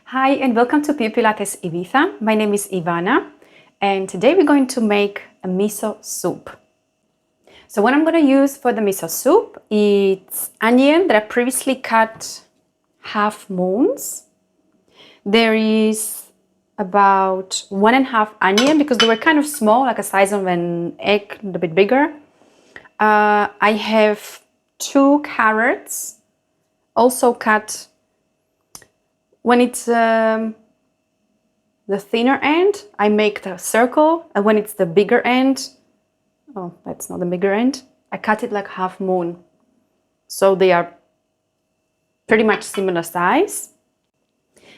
Hi and welcome to Pilates Ibiza. My name is Ivana and today we're going to make a miso soup. So what I'm going to use for the miso soup is onion that I previously cut half moons. There is about 1.5 onion because they were kind of small, like a size of an egg, a bit bigger. I have 2 carrots, also cut. When it's the thinner end, I make the circle, and when it's the bigger end, oh, that's not the bigger end, I cut it like half moon. So they are pretty much similar size.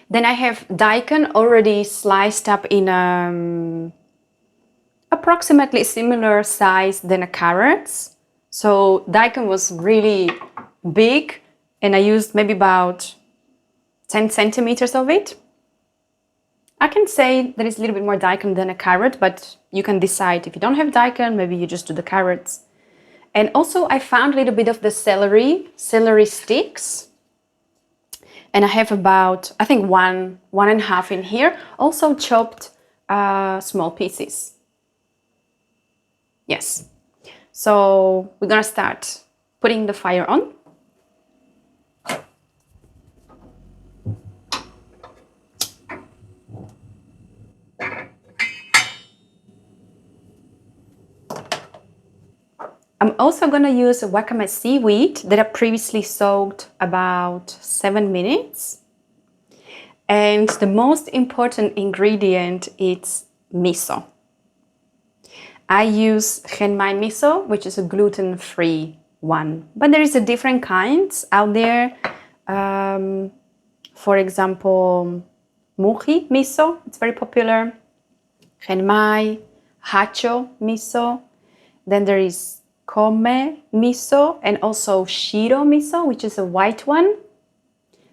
Then I have daikon already sliced up in approximately similar size than a carrots. So daikon was really big, and I used maybe about 10 centimeters of it. I can say there is a little bit more daikon than a carrot, but you can decide. If you don't have daikon, maybe you just do the carrots. And also I found a little bit of the celery sticks. And I have about, I think 1.5 in here, also chopped small pieces. Yes. So we're gonna start putting the fire on. I'm also going to use a wakame seaweed that I previously soaked about 7 minutes. And the most important ingredient is miso. I use Genmai miso, which is a gluten-free one. But there is a different kinds out there. For example, Mugi miso, it's very popular. Genmai, Hatcho miso. Then there is Kome miso and also Shiro miso, which is a white one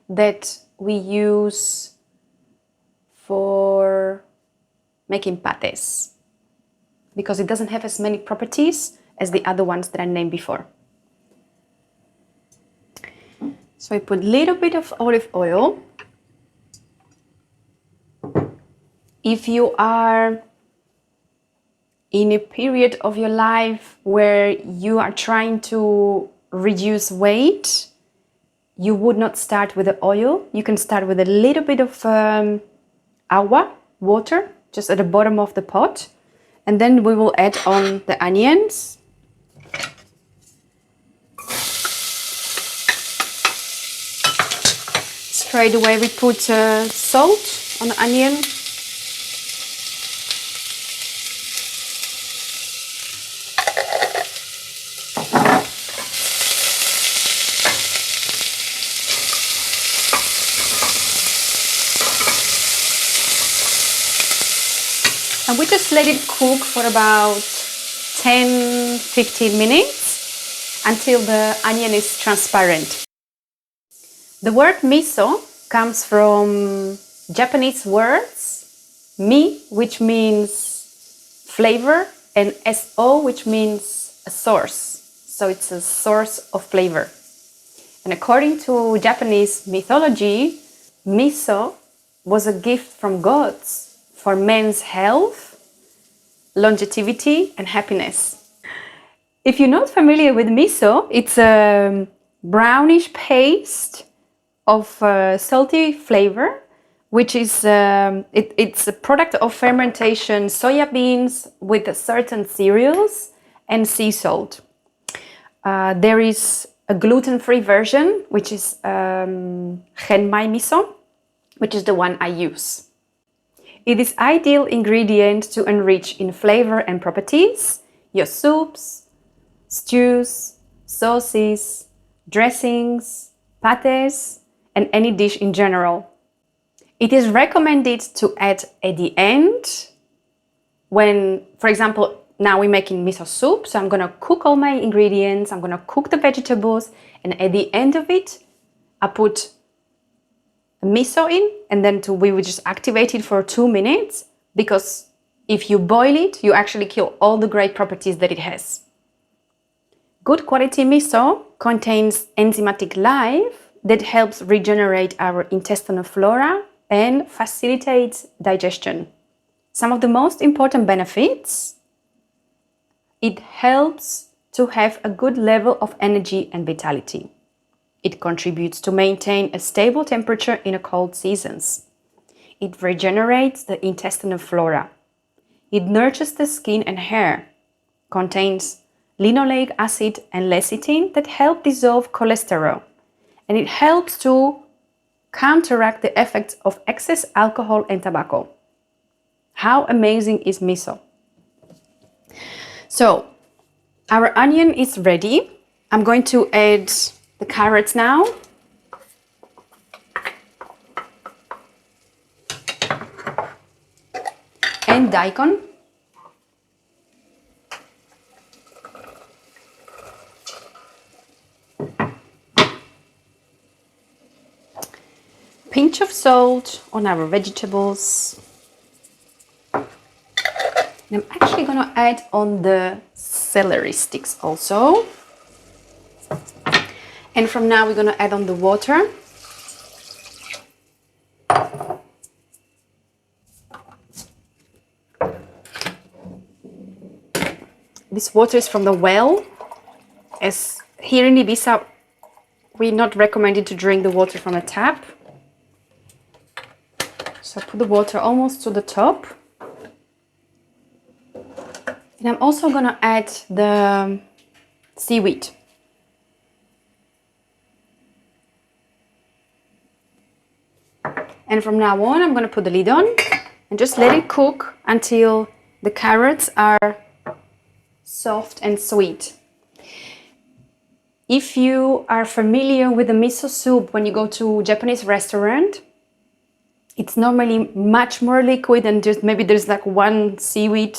that we use for making pates because it doesn't have as many properties as the other ones that I named before. So I put a little bit of olive oil. If you are in a period of your life where you are trying to reduce weight, you would not start with the oil. You can start with a little bit of water, just at the bottom of the pot. And then we will add on the onions. Straight away we put salt on the onion. And we just let it cook for about 10-15 minutes until the onion is transparent. The word miso comes from Japanese words mi, which means flavor, and so, which means a source. So it's a source of flavor. And according to Japanese mythology, miso was a gift from gods for men's health, longevity, and happiness. If you're not familiar with miso, it's a brownish paste of salty flavor, which is it's a product of fermentation soya beans with certain cereals and sea salt. There is a gluten-free version, which is Genmai miso, which is the one I use. It is ideal ingredient to enrich in flavor and properties your soups, stews, sauces, dressings, pates, and any dish in general. It is recommended to add at the end when, for example, now we're making miso soup, so I'm going to cook all my ingredients, I'm going to cook the vegetables, and at the end of it, I put miso in, and then we will just activate it for 2 minutes, because if you boil it, you actually kill all the great properties that it has. Good quality miso contains enzymatic life that helps regenerate our intestinal flora and facilitates digestion. Some of the most important benefits: it helps to have a good level of energy and vitality. It contributes to maintain a stable temperature in cold seasons. It regenerates the intestinal flora. It nurtures the skin and hair. Contains linoleic acid and lecithin that help dissolve cholesterol. And it helps to counteract the effects of excess alcohol and tobacco. How amazing is miso? So, our onion is ready. I'm going to add the carrots now. And daikon. Pinch of salt on our vegetables. And I'm actually going to add on the celery sticks also. And from now we're going to add on the water. This water is from the well. As here in Ibiza, we're not recommended to drink the water from a tap. So put the water almost to the top. And I'm also going to add the seaweed. And from now on, I'm going to put the lid on and just let it cook until the carrots are soft and sweet. If you are familiar with the miso soup, when you go to a Japanese restaurant, it's normally much more liquid and just maybe there's like one seaweed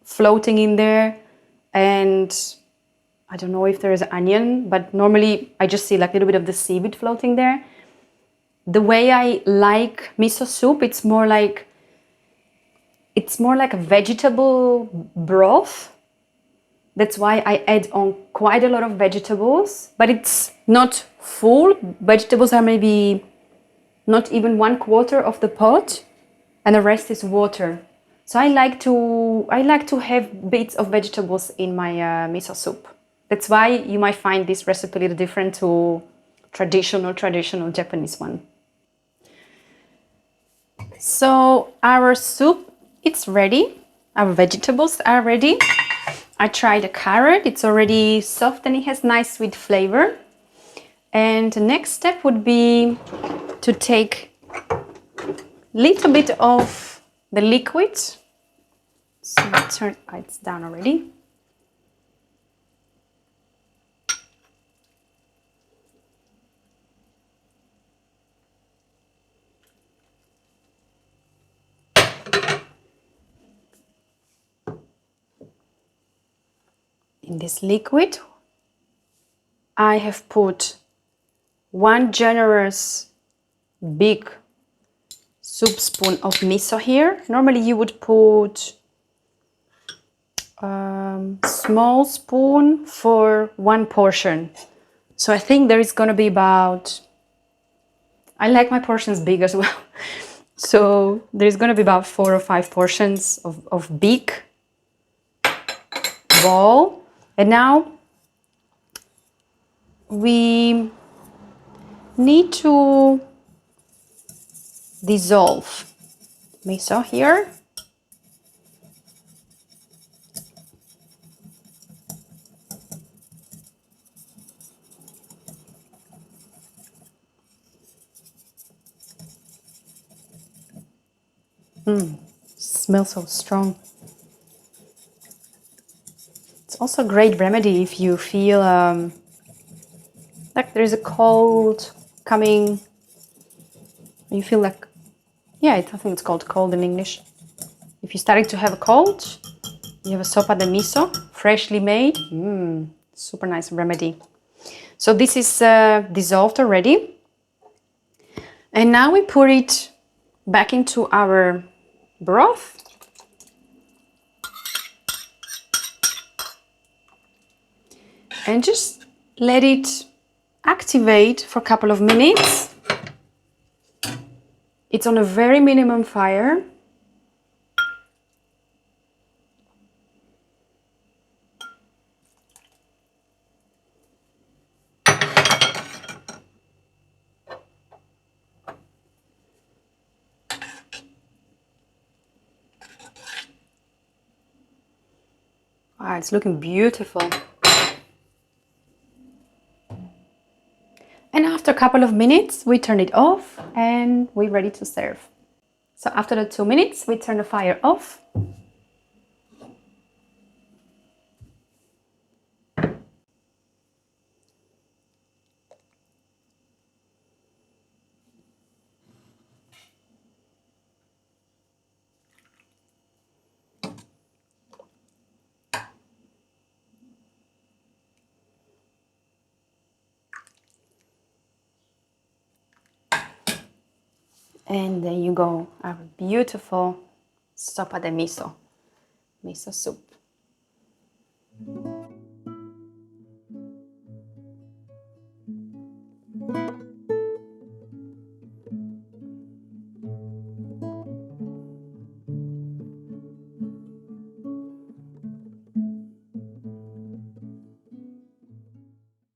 floating in there, and I don't know if there is onion, but normally I just see like a little bit of the seaweed floating there. The way I like miso soup, it's more like a vegetable broth. That's why I add on quite a lot of vegetables, but it's not full. Vegetables are maybe not even 1/4 of the pot, and the rest is water. So I like to have bits of vegetables in my miso soup. That's why you might find this recipe a little different to traditional Japanese one. So our soup, it's ready. Our vegetables are ready. I tried the carrot. It's already soft and it has nice sweet flavor. And the next step would be to take a little bit of the liquid. So it's down already. In this liquid, I have put one generous big soup spoon of miso here. Normally you would put small spoon for one portion. So I think there is going to be about, I like my portions big as well. So there's going to be about 4 or 5 portions of big ball. And now we need to dissolve miso here. Smells so strong. It's also a great remedy if you feel like there's a cold coming. You feel like, yeah, I think it's called cold in English. If you're starting to have a cold, you have a sopa de miso, freshly made. Super nice remedy. So this is dissolved already. And now we put it back into our broth. And just let it activate for a couple of minutes. It's on a very minimum fire. Wow, it's looking beautiful. And after a couple of minutes, we turn it off and we're ready to serve. So after the 2 minutes, we turn the fire off. And there you go, our beautiful sopa de miso, miso soup.